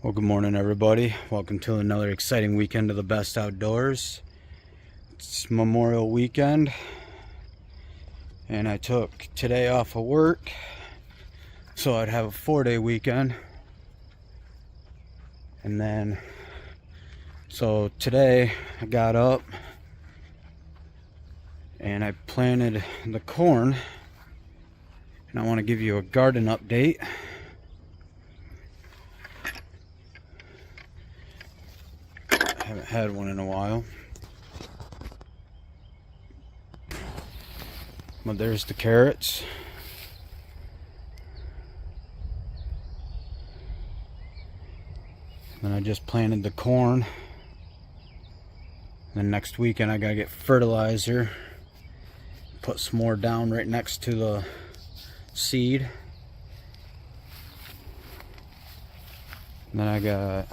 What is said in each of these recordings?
Well, good morning, everybody. Welcome to another exciting weekend of the best outdoors. It's Memorial Weekend, and I took today off of work so I'd have a 4-day weekend. And then, so today I got up and I planted the corn, and I want to give you a garden update. Haven't had one in a while. But there's the carrots. Then I just planted the corn. Then next weekend I gotta get fertilizer. Put some more down right next to the seed. And then I got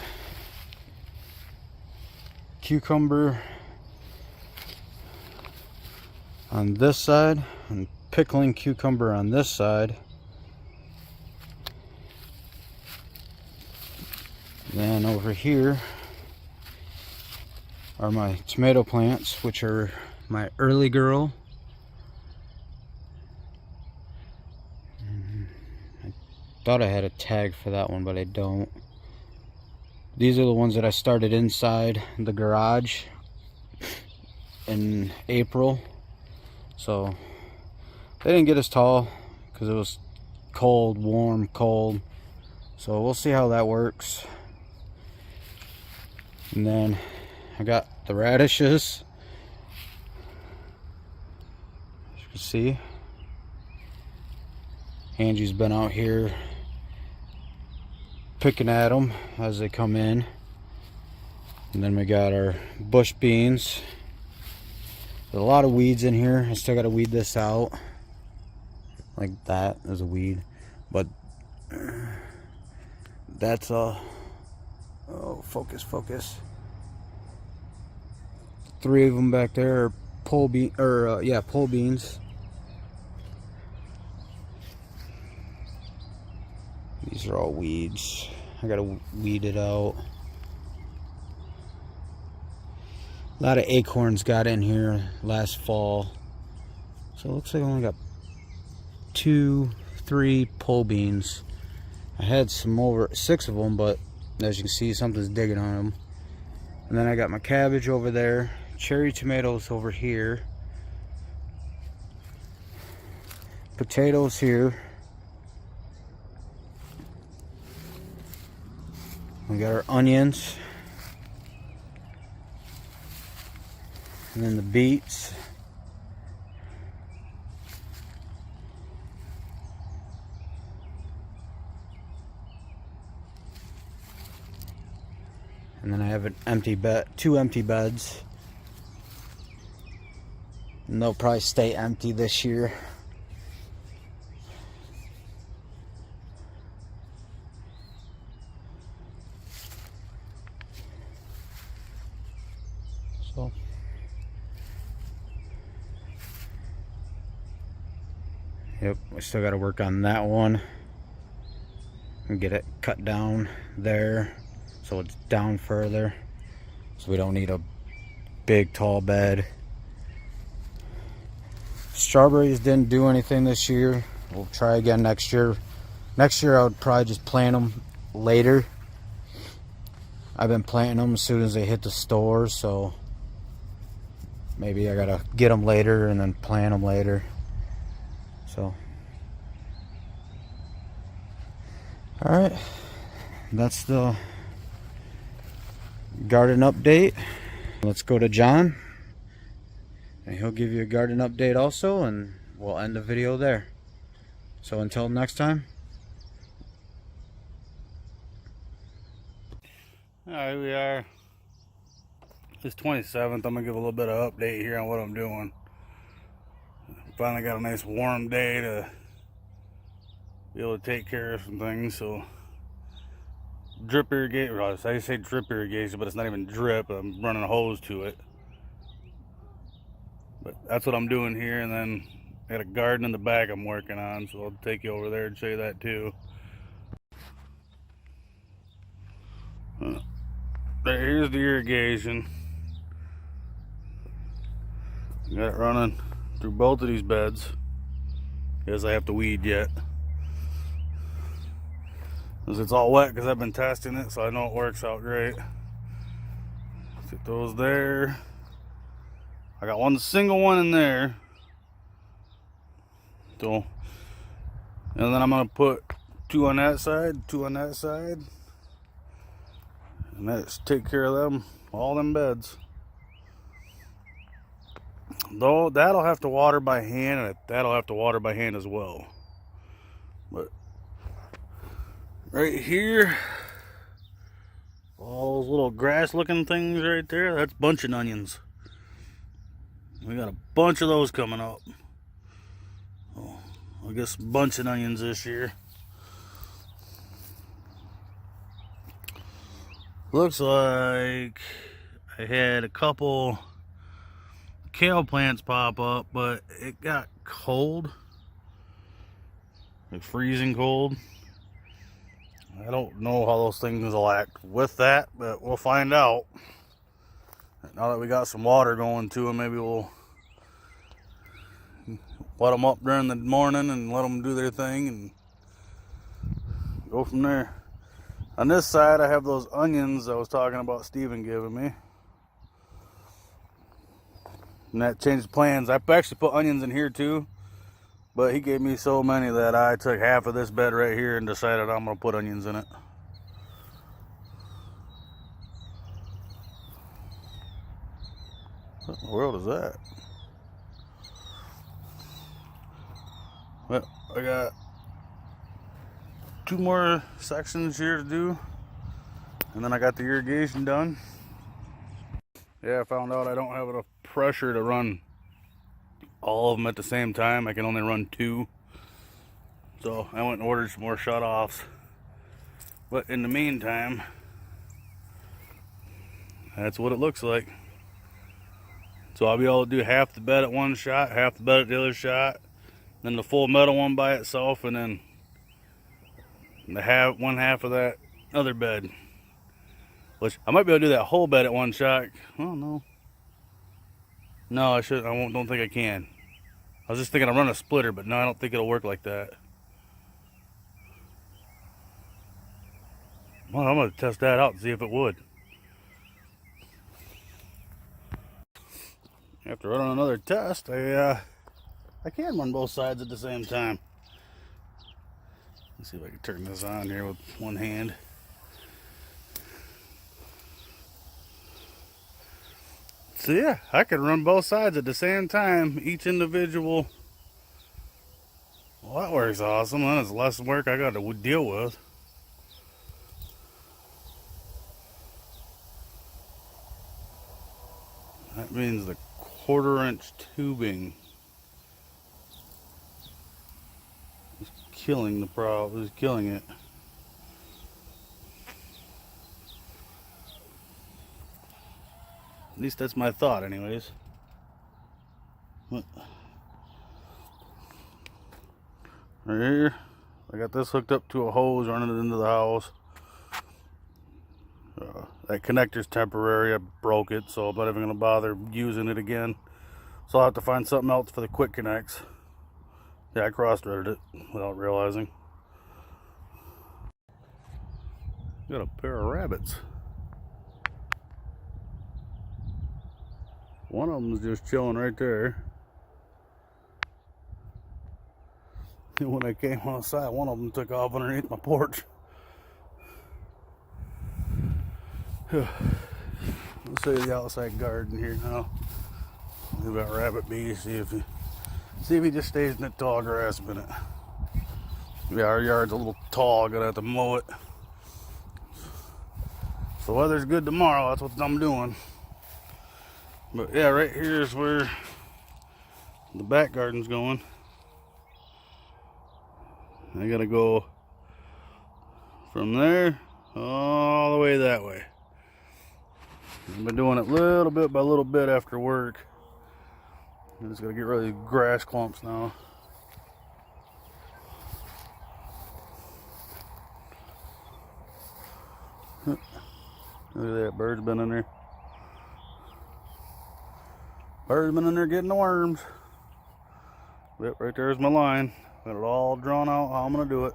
cucumber on this side and pickling cucumber on this side. Then over here are my tomato plants, which are my early girl. I thought I had a tag for that one, but I don't. These are the ones that I started inside the garage in April. So they didn't get as tall because it was cold, warm, cold. So we'll see how that works. And then I got the radishes. As you can see, Angie's been out here picking at them as they come in. And then we got our bush beans. There's a lot of weeds in here. I still got to weed this out. Like that is a weed, but that's a focus. 3 of them back there are pole beans. These are all weeds. I gotta weed it out. A lot of acorns got in here last fall. So it looks like I only got 2-3 pole beans. I had some over 6 of them, but as you can see, something's digging on them. And then I got my cabbage over there, cherry tomatoes over here, potatoes here. We got our onions, and then the beets. And then I have an empty bed, 2 empty beds. And they'll probably stay empty this year. So yep, we still got to work on that one and get it cut down there so it's down further, so we don't need a big tall bed. Strawberries didn't do anything this year. We'll try again next year. Next year I would probably just plant them later. I've been planting them as soon as they hit the stores, so maybe I gotta get them later and then plant them later. So all right, that's the garden update. Let's go to John, and he'll give you a garden update also, and we'll end the video there. So until next time. Alright, we are. It's 27th. I'm gonna give a little bit of update here on what I'm doing. Finally got a nice warm day to be able to take care of some things. So drip irrigation, I say drip irrigation, but it's not even drip. I'm running a hose to it. But that's what I'm doing here. And then I got a garden in the back I'm working on, so I'll take you over there and show you that too. Here's the irrigation. Got it running through both of these beds. Because I have to weed yet. Because it's all wet because I've been testing it, so I know it works out great. Get those there. I got one single one in there. So, and then I'm gonna put 2 on that side, 2 on that side. And that's take care of them, all them beds. Though that'll have to water by hand, and that'll have to water by hand as well. But right here, all those little grass looking things right there, that's bunching onions. We got a bunch of those coming up. Oh, I guess bunching onions this year. Looks like I had a couple kale plants pop up, but it got cold, like freezing cold. I don't know how those things will act with that, but we'll find out. Now that we got some water going to them, maybe we'll let them up during the morning and let them do their thing and go from there. On this side, I have those onions I was talking about Steven giving me. And that changed plans. I actually put onions in here too, but he gave me so many that I took half of this bed right here and decided I'm going to put onions in it. What in the world is that? Well, I got 2 more sections here to do, and then I got the irrigation done. Yeah, I found out I don't have enough pressure to run all of them at the same time. I can only run 2. So I went and ordered some more shutoffs. But in the meantime, that's what it looks like. So I'll be able to do half the bed at one shot, half the bed at the other shot, then the full metal one by itself, and then one half of that other bed. Which I might be able to do that whole bed at one shot. Oh no. No, don't think I can. I was just thinking I'd run a splitter, but no, I don't think it'll work like that. Well, I'm gonna test that out and see if it would. After running another test, I can run both sides at the same time. Let's see if I can turn this on here with one hand. So yeah, I can run both sides at the same time, each individual. Well, that works awesome. Then it's less work I got to deal with. That means the 1/4-inch tubing is killing the problem. Is killing it. At least that's my thought, anyways. Right here, I got this hooked up to a hose running it into the house. That connector's temporary. I broke it, so I'm not even gonna bother using it again. So I'll have to find something else for the quick connects. Yeah, I cross-threaded it without realizing. Got a pair of rabbits. One of them is just chilling right there. And when I came outside, one of them took off underneath my porch. Let's show you the outside garden here now. We've got rabbit bees. See if he just stays in the tall grass a minute. Yeah, our yard's a little tall. Gonna have to mow it. If the weather's good tomorrow, that's what I'm doing. But yeah, right here is where the back garden's going. I gotta go from there all the way that way. I've been doing it little bit by little bit after work. I'm just gonna get rid of these grass clumps now. Look at that, bird's been in there. Bird's been in there getting the worms. Yep, right there's my line. Got it all drawn out how I'm gonna do it.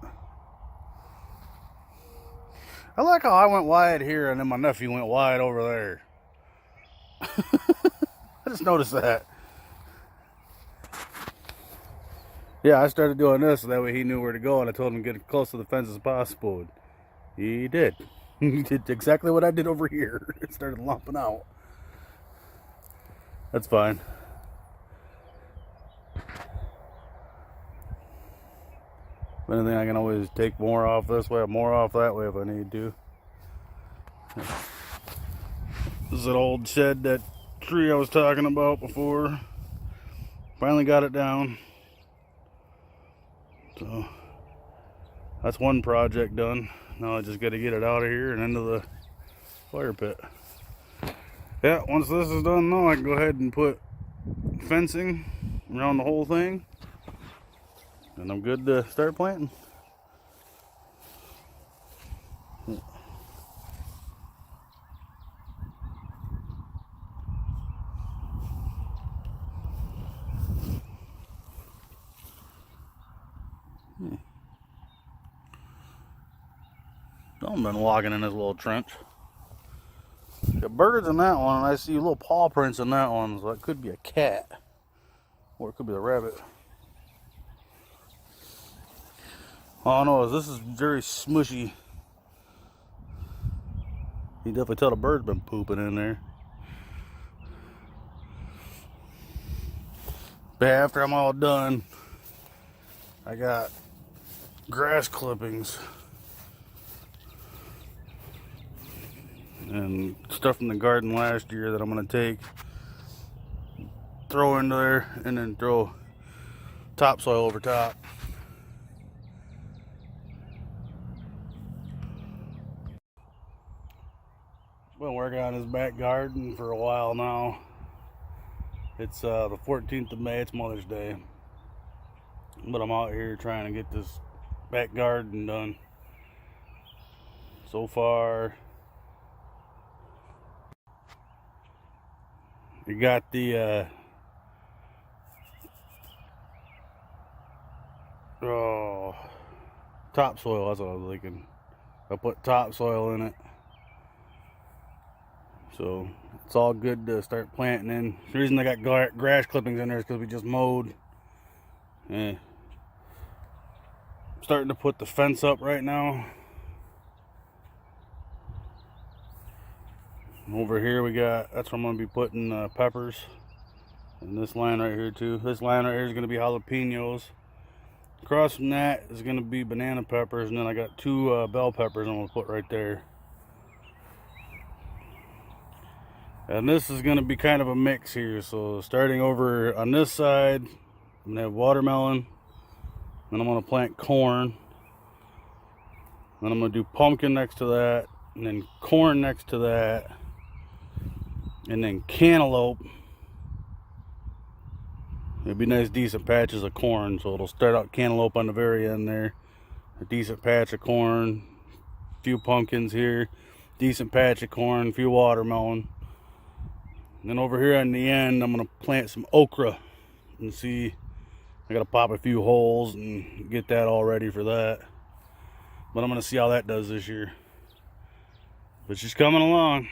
I like how I went wide here and then my nephew went wide over there. I just noticed that. Yeah, I started doing this so that way he knew where to go, and I told him to get as close to the fence as possible. And he did. He did exactly what I did over here. It started lumping out. That's fine. If anything, I can always take more off this way, more off that way if I need to. This is an old shed, that tree I was talking about before. Finally got it down. So that's one project done. Now I just got to get it out of here and into the fire pit. Yeah, once this is done though, I can go ahead and put fencing around the whole thing. And I'm good to start planting. I've been walking in this little trench. Got birds in that one, and I see little paw prints in that one, so it could be a cat. Or it could be a rabbit. All I know is this is very smushy. You definitely tell the bird's been pooping in there. But after I'm all done, I got grass clippings and stuff from the garden last year that I'm gonna take, throw in there, and then throw topsoil over top. Been working on his back garden for a while now. It's the 14th of May, it's Mother's Day. But I'm out here trying to get this back garden done. So far, you got the topsoil, that's what I was thinking. I put topsoil in it. So it's all good to start planting in. The reason I got grass clippings in there is because we just mowed. I'm starting to put the fence up right now. Over here we got, that's where I'm going to be putting peppers. And this line right here too. This line right here is going to be jalapenos. Across from that is going to be banana peppers. And then I got two bell peppers I'm going to put right there. And this is going to be kind of a mix here. So starting over on this side, I'm going to have watermelon. Then I'm going to plant corn. Then I'm going to do pumpkin next to that. And then corn next to that. And then cantaloupe. It'd be nice decent patches of corn. So it'll start out cantaloupe on the very end there. A decent patch of corn. A few pumpkins here. Decent patch of corn. A few watermelon. And then over here on the end, I'm going to plant some okra and see, I got to pop a few holes and get that all ready for that. But I'm going to see how that does this year. But she's coming along.